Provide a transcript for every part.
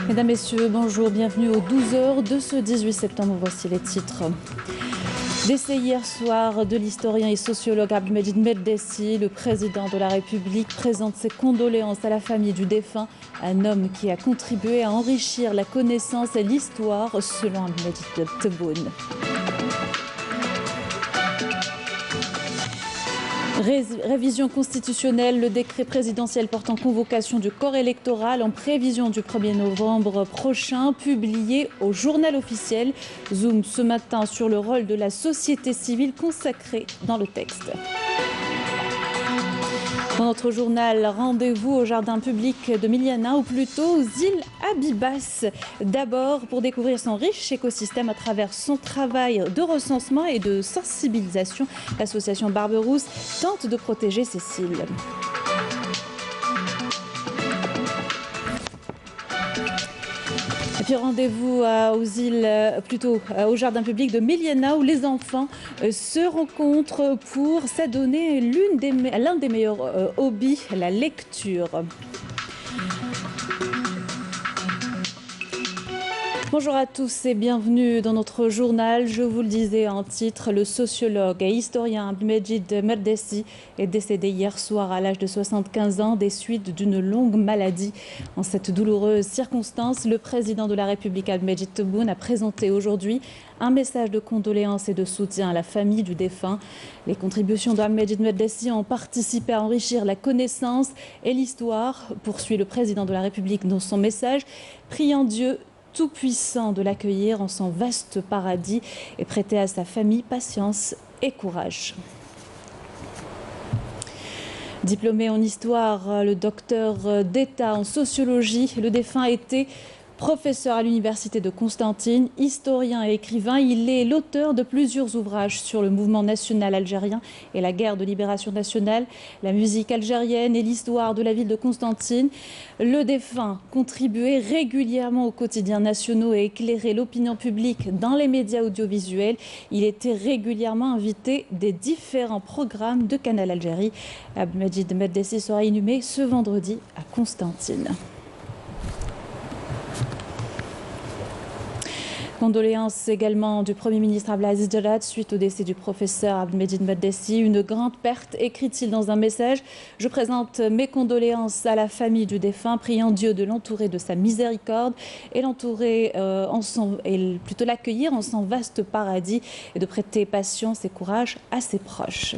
Mesdames, Messieurs, bonjour, bienvenue aux 12 heures de ce 18 septembre. Voici les titres. Décès hier soir de l'historien et sociologue Abdelmejid Meldessi, le président de la République présente ses condoléances à la famille du défunt, un homme qui a contribué à enrichir la connaissance et l'histoire selon Abdelmejid Tebboune. Révision constitutionnelle, le décret présidentiel portant convocation du corps électoral en prévision du 1er novembre prochain, publié au journal officiel. Zoom ce matin sur le rôle de la société civile consacré dans le texte. Dans notre journal, rendez-vous au jardin public de Miliana, ou plutôt aux îles Abibas. D'abord, pour découvrir son riche écosystème à travers son travail de recensement et de sensibilisation, l'association Barberousse tente de protéger ces îles. Et puis rendez-vous aux îles, au jardin public de Miliana, où les enfants se rencontrent pour s'adonner l'un des meilleurs hobbies, la lecture. Bonjour à tous et bienvenue dans notre journal. Je vous le disais en titre, le sociologue et historien Abdelmejid Meldessi est décédé hier soir à l'âge de 75 ans des suites d'une longue maladie. En cette douloureuse circonstance, le président de la République Abdelmejid Tebboune a présenté aujourd'hui un message de condoléances et de soutien à la famille du défunt. Les contributions d'Abdelmejid Meldessi ont participé à enrichir la connaissance et l'histoire, poursuit le président de la République dans son message, priant Dieu tout-puissant de l'accueillir en son vaste paradis et prêter à sa famille patience et courage. Diplômé en histoire, le docteur d'État en sociologie, le défunt était professeur à l'université de Constantine, historien et écrivain, il est l'auteur de plusieurs ouvrages sur le mouvement national algérien et la guerre de libération nationale, la musique algérienne et l'histoire de la ville de Constantine. Le défunt contribuait régulièrement aux quotidiens nationaux et éclairait l'opinion publique dans les médias audiovisuels. Il était régulièrement invité des différents programmes de Canal Algérie. Abdelmejid Meldessi sera inhumé ce vendredi à Constantine. Condoléances également du Premier ministre Abdelaziz Djellad suite au décès du professeur Abdelmejid Meldessi. Une grande perte, écrit-il dans un message. Je présente mes condoléances à la famille du défunt, priant Dieu de l'entourer de sa miséricorde et l'accueillir en son vaste paradis et de prêter patience et courage à ses proches.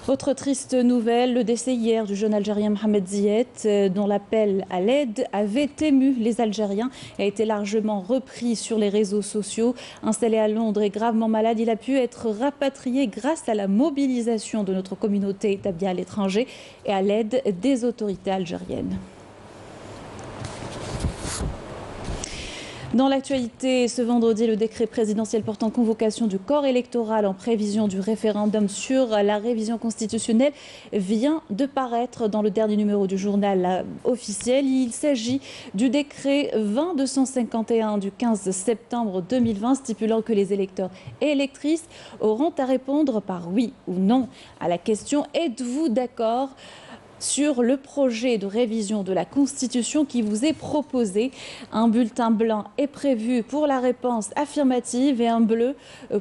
Autre triste nouvelle, le décès hier du jeune Algérien Mohamed Ziyet, dont l'appel à l'aide avait ému les Algériens et a été largement repris sur les réseaux sociaux. Installé à Londres et gravement malade, il a pu être rapatrié grâce à la mobilisation de notre communauté établie à l'étranger et à l'aide des autorités algériennes. Dans l'actualité, ce vendredi, le décret présidentiel portant convocation du corps électoral en prévision du référendum sur la révision constitutionnelle vient de paraître dans le dernier numéro du journal officiel. Il s'agit du décret 20251 du 15 septembre 2020 stipulant que les électeurs et électrices auront à répondre par oui ou non à la question « Êtes-vous d'accord ?» sur le projet de révision de la Constitution qui vous est proposé. Un bulletin blanc est prévu pour la réponse affirmative et un bleu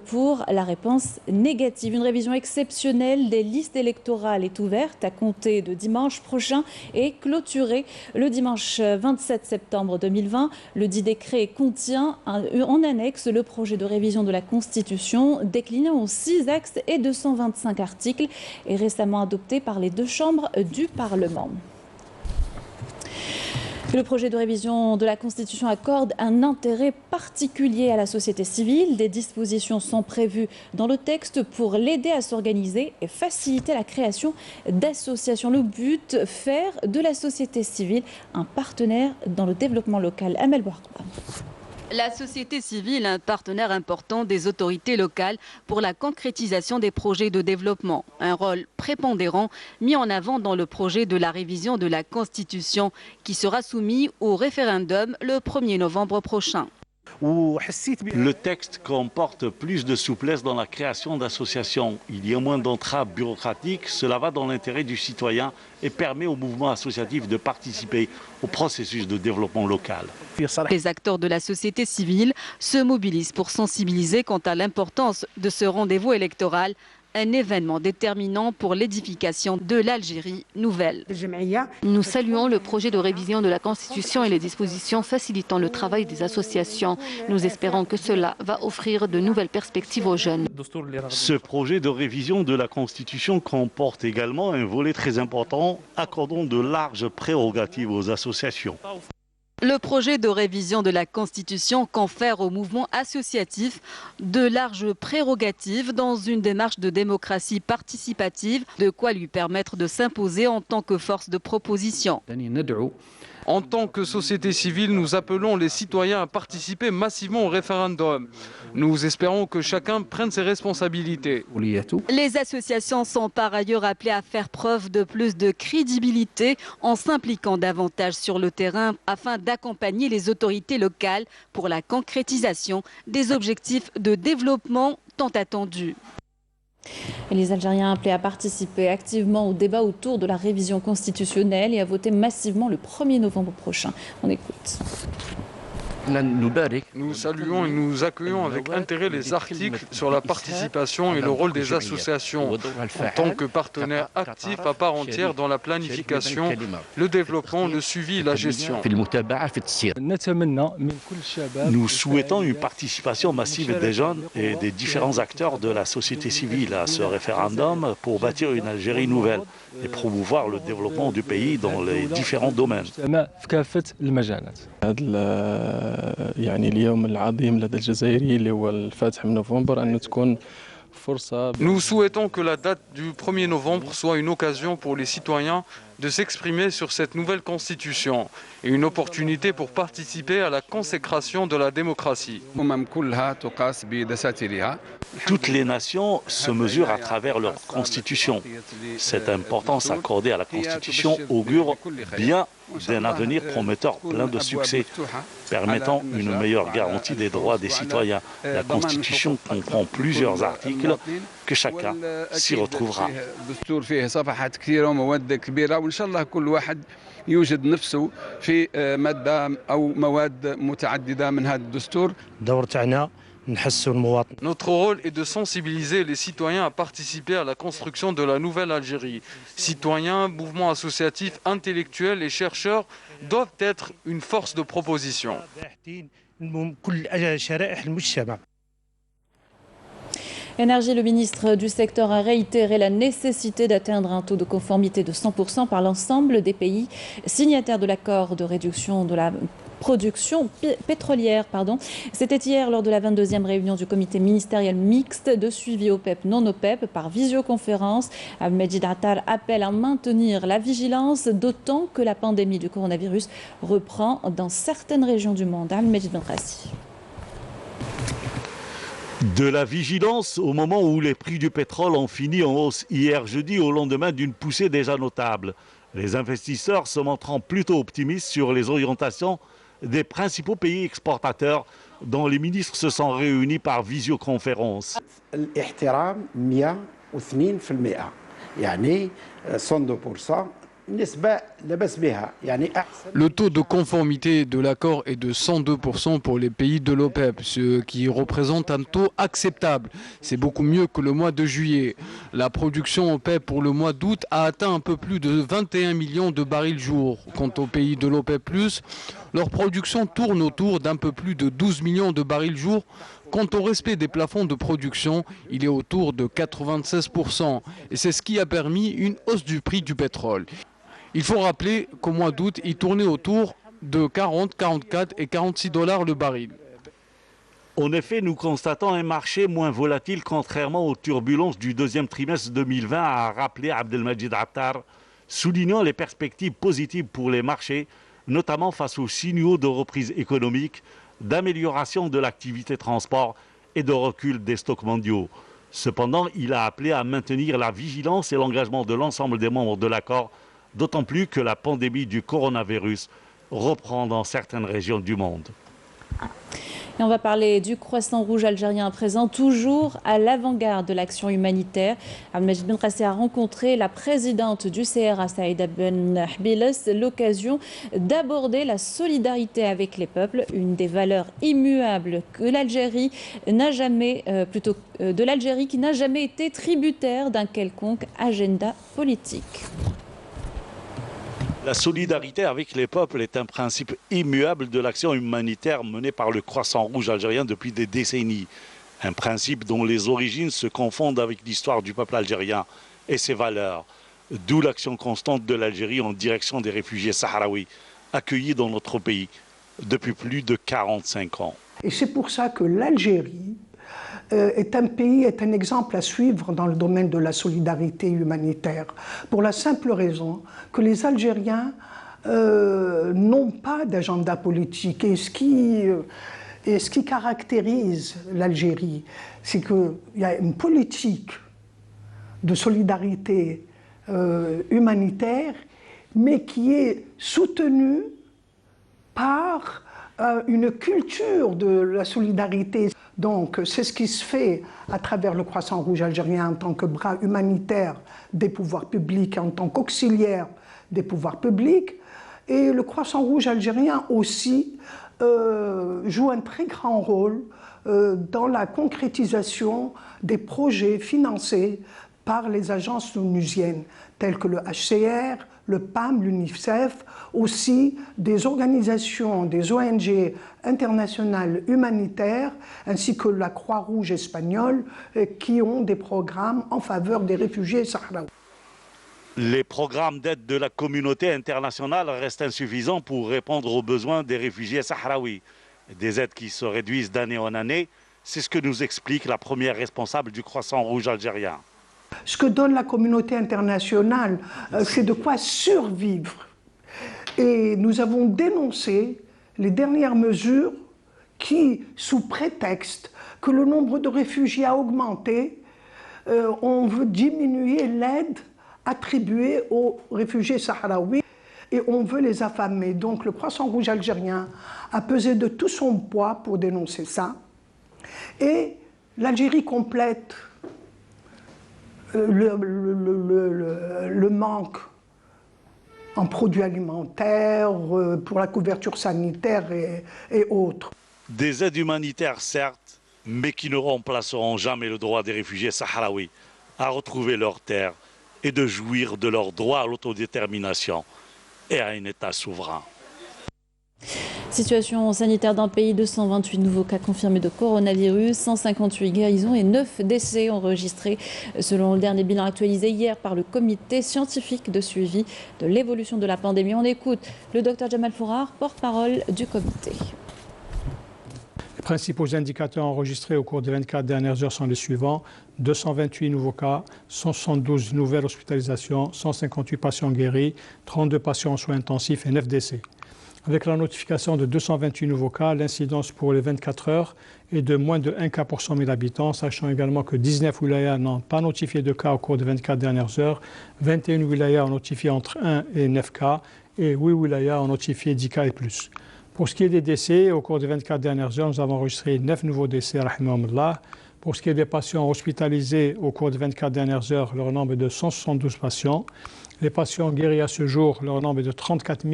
pour la réponse négative. Une révision exceptionnelle des listes électorales est ouverte à compter de dimanche prochain et clôturée le dimanche 27 septembre 2020. Le dit décret contient en annexe le projet de révision de la Constitution décliné en 6 axes et 225 articles et récemment adopté par les deux chambres du Parlement. Le projet de révision de la Constitution accorde un intérêt particulier à la société civile. Des dispositions sont prévues dans le texte pour l'aider à s'organiser et faciliter la création d'associations. Le but, faire de la société civile un partenaire dans le développement local. Amel Bouarqoua. La société civile, un partenaire important des autorités locales pour la concrétisation des projets de développement. Un rôle prépondérant mis en avant dans le projet de la révision de la Constitution qui sera soumis au référendum le 1er novembre prochain. Le texte comporte plus de souplesse dans la création d'associations. Il y a moins d'entraves bureaucratiques. Cela va dans l'intérêt du citoyen et permet au mouvement associatif de participer au processus de développement local. Les acteurs de la société civile se mobilisent pour sensibiliser quant à l'importance de ce rendez-vous électoral, un événement déterminant pour l'édification de l'Algérie nouvelle. Nous saluons le projet de révision de la Constitution et les dispositions facilitant le travail des associations. Nous espérons que cela va offrir de nouvelles perspectives aux jeunes. Ce projet de révision de la Constitution comporte également un volet très important, accordant de larges prérogatives aux associations. Le projet de révision de la Constitution confère au mouvement associatif de larges prérogatives dans une démarche de démocratie participative, de quoi lui permettre de s'imposer en tant que force de proposition. En tant que société civile, nous appelons les citoyens à participer massivement au référendum. Nous espérons que chacun prenne ses responsabilités. Les associations sont par ailleurs appelées à faire preuve de plus de crédibilité en s'impliquant davantage sur le terrain afin d'accompagner les autorités locales pour la concrétisation des objectifs de développement tant attendus. Et les Algériens appelés à participer activement au débat autour de la révision constitutionnelle et à voter massivement le 1er novembre prochain. On écoute. Nous saluons et nous accueillons avec intérêt les articles sur la participation et le rôle des associations en tant que partenaires actifs à part entière dans la planification, le développement, le suivi et la gestion. Nous souhaitons une participation massive des jeunes et des différents acteurs de la société civile à ce référendum pour bâtir une Algérie nouvelle et promouvoir le développement du pays dans les différents domaines. Nous souhaitons que la date du 1er novembre soit une occasion pour les citoyens de s'exprimer sur cette nouvelle constitution et une opportunité pour participer à la consécration de la démocratie. Toutes les nations se mesurent à travers leur constitution. Cette importance accordée à la constitution augure bien d'un avenir prometteur plein de succès, permettant une meilleure garantie des droits des citoyens. La Constitution comprend plusieurs articles que chacun s'y retrouvera. يوجد نفسه في مادة أو مواد متعددة من هذا الدستور. Notre rôle est de sensibiliser les citoyens à participer à la construction de la nouvelle Algérie. Citoyens, mouvements associatifs, intellectuels et chercheurs doivent être une force de proposition. Énergie, le ministre du secteur a réitéré la nécessité d'atteindre un taux de conformité de 100% par l'ensemble des pays signataires de l'accord de réduction de la production pétrolière. C'était hier lors de la 22e réunion du comité ministériel mixte de suivi OPEP-non OPEP par visioconférence. Abdelmajid Attar appelle à maintenir la vigilance, d'autant que la pandémie du coronavirus reprend dans certaines régions du monde. Abdelmajid Benrassi. De la vigilance au moment où les prix du pétrole ont fini en hausse hier jeudi au lendemain d'une poussée déjà notable. Les investisseurs se montrant plutôt optimistes sur les orientations des principaux pays exportateurs dont les ministres se sont réunis par visioconférence. Le taux de conformité de l'accord est de 102% pour les pays de l'OPEP, ce qui représente un taux acceptable. C'est beaucoup mieux que le mois de juillet. La production OPEP pour le mois d'août a atteint un peu plus de 21 millions de barils jour. Quant aux pays de l'OPEP+, leur production tourne autour d'un peu plus de 12 millions de barils jour. Quant au respect des plafonds de production, il est autour de 96%. Et c'est ce qui a permis une hausse du prix du pétrole. Il faut rappeler qu'au mois d'août, il tournait autour de 40, 44 et 46 $ le baril. En effet, nous constatons un marché moins volatile contrairement aux turbulences du deuxième trimestre 2020, a rappelé Abdelmajid Attar, soulignant les perspectives positives pour les marchés, notamment face aux signaux de reprise économique, d'amélioration de l'activité transport et de recul des stocks mondiaux. Cependant, il a appelé à maintenir la vigilance et l'engagement de l'ensemble des membres de l'accord, d'autant plus que la pandémie du coronavirus reprend dans certaines régions du monde. Et on va parler du Croissant Rouge algérien à présent, toujours à l'avant-garde de l'action humanitaire. Abdelmajid Benrassi a rencontré la présidente du CRA, Saïda Ben Hbiles, l'occasion d'aborder la solidarité avec les peuples, une des valeurs immuables que l'Algérie n'a jamais, de l'Algérie qui n'a jamais été tributaire d'un quelconque agenda politique. La solidarité avec les peuples est un principe immuable de l'action humanitaire menée par le Croissant Rouge algérien depuis des décennies. Un principe dont les origines se confondent avec l'histoire du peuple algérien et ses valeurs. D'où l'action constante de l'Algérie en direction des réfugiés sahraouis accueillis dans notre pays depuis plus de 45 ans. Et c'est pour ça que l'Algérie est un exemple à suivre dans le domaine de la solidarité humanitaire, pour la simple raison que les Algériens n'ont pas d'agenda politique. Et ce qui caractérise l'Algérie, c'est qu'il y a une politique de solidarité humanitaire, mais qui est soutenue par une culture de la solidarité. Donc c'est ce qui se fait à travers le Croissant Rouge algérien en tant que bras humanitaire des pouvoirs publics, en tant qu'auxiliaire des pouvoirs publics. Et le Croissant Rouge algérien aussi joue un très grand rôle dans la concrétisation des projets financés par les agences onusiennes, telles que le HCR, le PAM, l'UNICEF, aussi des organisations, des ONG internationales humanitaires, ainsi que la Croix-Rouge espagnole, qui ont des programmes en faveur des réfugiés sahraouis. Les programmes d'aide de la communauté internationale restent insuffisants pour répondre aux besoins des réfugiés sahraouis. Des aides qui se réduisent d'année en année, c'est ce que nous explique la première responsable du Croissant Rouge algérien. Ce que donne la communauté internationale, c'est de quoi survivre. Et nous avons dénoncé les dernières mesures qui, sous prétexte que le nombre de réfugiés a augmenté, on veut diminuer l'aide attribuée aux réfugiés sahraouis et on veut les affamer. Donc le Croissant Rouge algérien a pesé de tout son poids pour dénoncer ça. Et l'Algérie complète le manque en produits alimentaires, pour la couverture sanitaire et autres. Des aides humanitaires, certes, mais qui ne remplaceront jamais le droit des réfugiés sahraouis à retrouver leur terre et de jouir de leur droit à l'autodétermination et à un État souverain. Situation sanitaire d'un pays, 228 nouveaux cas confirmés de coronavirus, 158 guérisons et 9 décès enregistrés selon le dernier bilan actualisé hier par le comité scientifique de suivi de l'évolution de la pandémie. On écoute le docteur Jamal Fourar, porte-parole du comité. Les principaux indicateurs enregistrés au cours des 24 dernières heures sont les suivants. 228 nouveaux cas, 172 nouvelles hospitalisations, 158 patients guéris, 32 patients en soins intensifs et 9 décès. Avec la notification de 228 nouveaux cas, l'incidence pour les 24 heures est de moins de 1 cas pour 100 000 habitants, sachant également que 19 wilayas n'ont pas notifié de cas au cours des 24 dernières heures, 21 wilayas ont notifié entre 1 et 9 cas et 8 wilayas ont notifié 10 cas et plus. Pour ce qui est des décès, au cours des 24 dernières heures, nous avons enregistré 9 nouveaux décès, rahimahumullah. Pour ce qui est des patients hospitalisés au cours des 24 dernières heures, leur nombre est de 172 patients. Les patients guéris à ce jour, leur nombre est de 34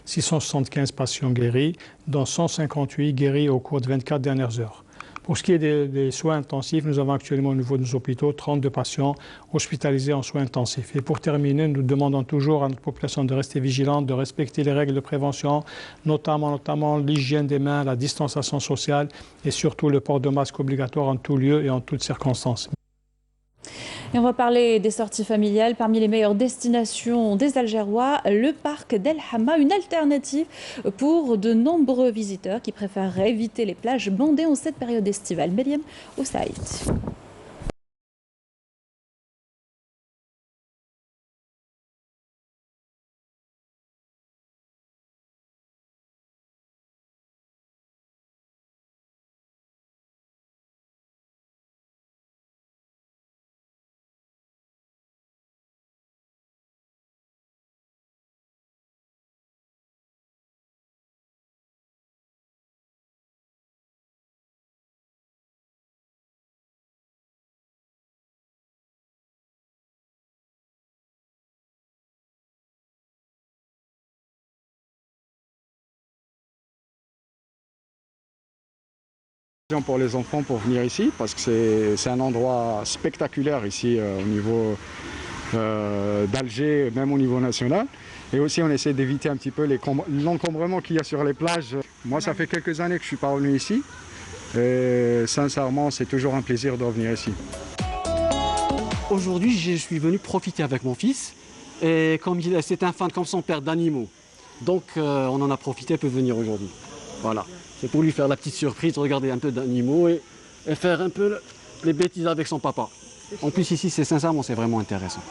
675 patients guéris, dont 158 guéris au cours des 24 dernières heures. Pour ce qui est des soins intensifs, nous avons actuellement au niveau de nos hôpitaux 32 patients hospitalisés en soins intensifs. Et pour terminer, nous demandons toujours à notre population de rester vigilante, de respecter les règles de prévention, notamment l'hygiène des mains, la distanciation sociale et surtout le port de masque obligatoire en tout lieu et en toutes circonstances. Et on va parler des sorties familiales. Parmi les meilleures destinations des Algérois, le parc d'El Hamma, une alternative pour de nombreux visiteurs qui préfèrent éviter les plages bondées en cette période estivale. Meriam Oussaïd. Pour les enfants pour venir ici, parce que c'est un endroit spectaculaire ici au niveau d'Alger, même au niveau national. Et aussi on essaie d'éviter un petit peu l'encombrement qu'il y a sur les plages. Moi ça fait quelques années que je ne suis pas revenu ici. Et sincèrement c'est toujours un plaisir de revenir ici. Aujourd'hui je suis venu profiter avec mon fils. Et comme c'est un fan comme son père d'animaux. Donc on en a profité pour venir aujourd'hui. Voilà. C'est pour lui faire la petite surprise, regarder un peu d'animaux et faire un peu les bêtises avec son papa. En plus ici, sincèrement, c'est vraiment intéressant.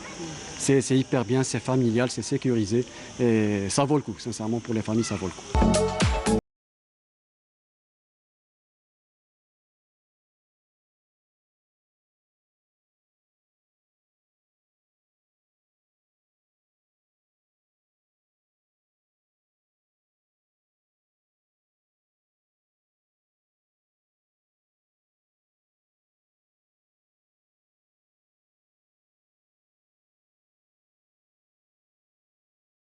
C'est hyper bien, c'est familial, c'est sécurisé et ça vaut le coup. Sincèrement, pour les familles, ça vaut le coup.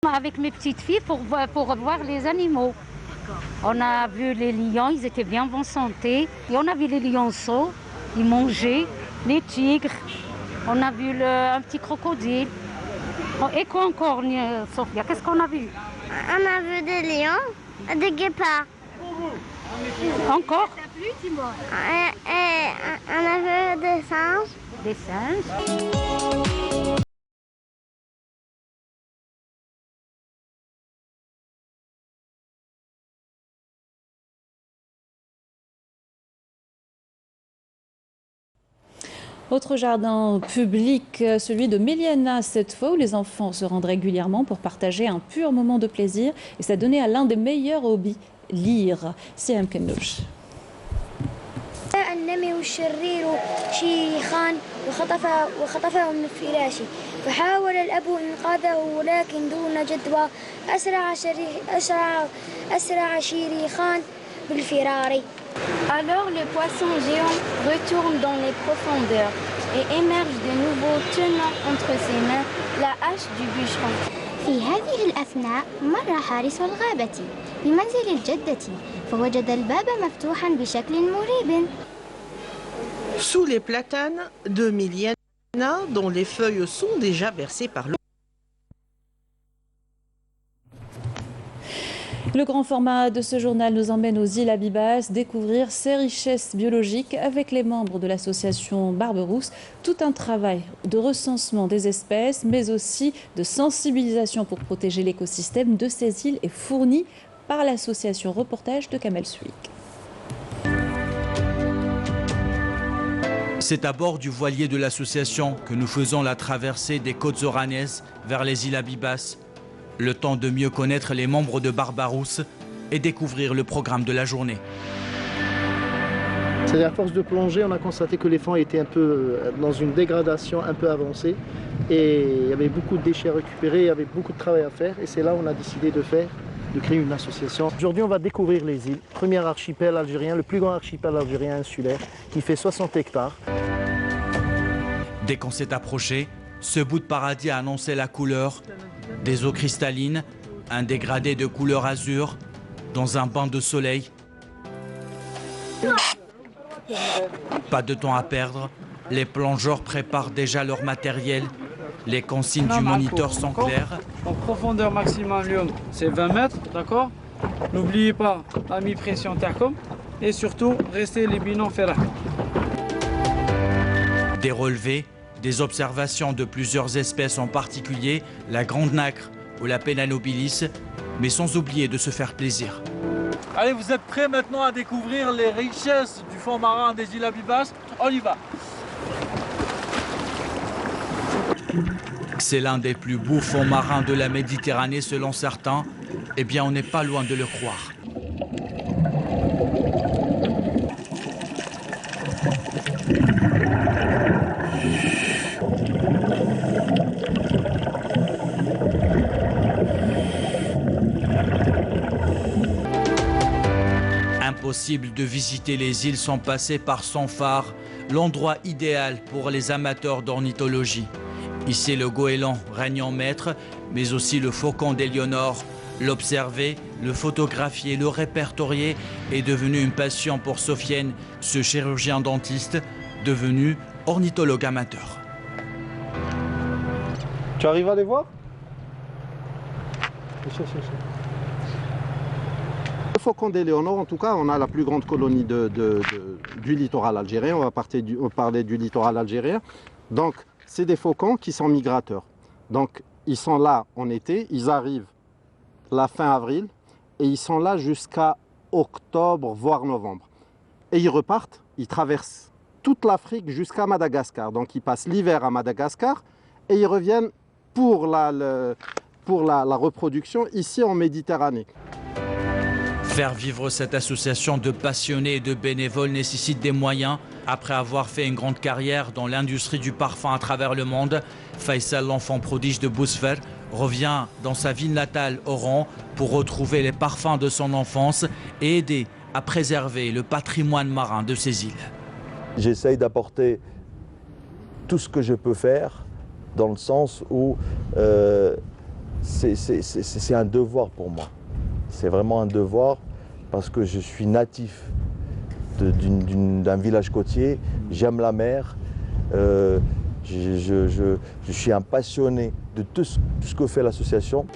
Avec mes petites filles pour voir les animaux. On a vu les lions, ils étaient bien en bonne santé. Et on a vu les lionceaux, ils mangeaient, les tigres. On a vu un petit crocodile. Et quoi encore, Sophia? Qu'est-ce qu'on a vu? On a vu des lions, des guépards. Encore? Et on a vu des singes. Des singes. Autre jardin public, celui de Méliana cette fois, où les enfants se rendent régulièrement pour partager un pur moment de plaisir. Et ça donnait à l'un des meilleurs hobbies, lire. C'est M. Kenouch. النمر الشرير شيخان وخطفه من فراشه فحاول الأب إنقاذه ولكن دون جدوى أسرع شيخان بالفرار. Alors le poisson géant retourne dans les profondeurs et émerge de nouveau tenant entre ses mains la hache du bûcheron. في هذه الأثناء مر حارس الغابة بمنزل الجدة فوجد الباب مفتوحا بشكل مريب. Sous les platanes de Méliana, dont les feuilles sont déjà bercées par l'eau. Le grand format de ce journal nous emmène aux îles Abibas découvrir ses richesses biologiques avec les membres de l'association Barberousse. Tout un travail de recensement des espèces, mais aussi de sensibilisation pour protéger l'écosystème de ces îles est fourni par l'association Reportage de Kamel Suik. C'est à bord du voilier de l'association que nous faisons la traversée des côtes oranaises vers les îles Abibas. Le temps de mieux connaître les membres de Barberousse et découvrir le programme de la journée. C'est-à-dire à force de plonger, on a constaté que les fonds étaient un peu dans une dégradation un peu avancée et il y avait beaucoup de déchets à récupérer, il y avait beaucoup de travail à faire et c'est là où on a décidé de créer une association. Aujourd'hui, on va découvrir les îles. Premier archipel algérien, le plus grand archipel algérien insulaire qui fait 60 hectares. Dès qu'on s'est approché, ce bout de paradis a annoncé la couleur des eaux cristallines, un dégradé de couleur azur dans un bain de soleil. Pas de temps à perdre, les plongeurs préparent déjà leur matériel. Les consignes du moniteur sont claires. En profondeur maximum, c'est 20 mètres, d'accord? N'oubliez pas la mi-pression intercom et surtout, restez les binômes ferrés. Des relevés, des observations de plusieurs espèces, en particulier la grande nacre ou la Pénanobilis, mais sans oublier de se faire plaisir. Allez, vous êtes prêts maintenant à découvrir les richesses du fond marin des îles Abibas? On y va! C'est l'un des plus beaux fonds marins de la Méditerranée selon certains. Eh bien, on n'est pas loin de le croire. Impossible de visiter les îles sans passer par son phare, l'endroit idéal pour les amateurs d'ornithologie. Ici, le goéland règne en maître, mais aussi le faucon d'Éléonore. L'observer, le photographier, le répertorier est devenu une passion pour Sofiane, ce chirurgien dentiste devenu ornithologue amateur. Tu arrives à les voir? Le faucon d'Éléonore, en tout cas, on a la plus grande colonie du littoral algérien. On va parler du littoral algérien. Donc, c'est des faucons qui sont migrateurs. Donc, ils sont là en été, ils arrivent la fin avril et ils sont là jusqu'à octobre, voire novembre. Et ils repartent, ils traversent toute l'Afrique jusqu'à Madagascar. Donc, ils passent l'hiver à Madagascar et ils reviennent pour la reproduction ici en Méditerranée. Faire vivre cette association de passionnés et de bénévoles nécessite des moyens. Après avoir fait une grande carrière dans l'industrie du parfum à travers le monde, Faisal, l'enfant prodige de Bousfer, revient dans sa ville natale, Oran, pour retrouver les parfums de son enfance et aider à préserver le patrimoine marin de ces îles. J'essaye d'apporter tout ce que je peux faire dans le sens où c'est un devoir pour moi. C'est vraiment un devoir parce que je suis natif d'un village côtier, j'aime la mer, je suis un passionné de tout ce que fait l'association.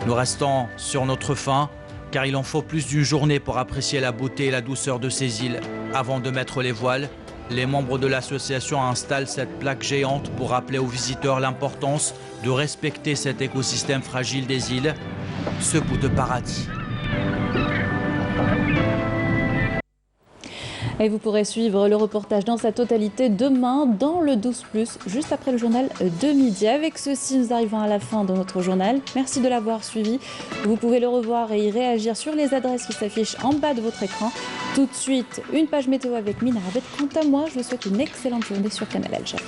Nous restons sur notre faim car il en faut plus d'une journée pour apprécier la beauté et la douceur de ces îles. Avant de mettre les voiles, les membres de l'association installent cette plaque géante pour rappeler aux visiteurs l'importance de respecter cet écosystème fragile des îles, ce bout de paradis. Et vous pourrez suivre le reportage dans sa totalité demain dans le 12+, juste après le journal de midi. Avec ceci, nous arrivons à la fin de notre journal. Merci de l'avoir suivi. Vous pouvez le revoir et y réagir sur les adresses qui s'affichent en bas de votre écran. Tout de suite, une page météo avec Mina Abed. Quant à moi, je vous souhaite une excellente journée sur Canal Algérie.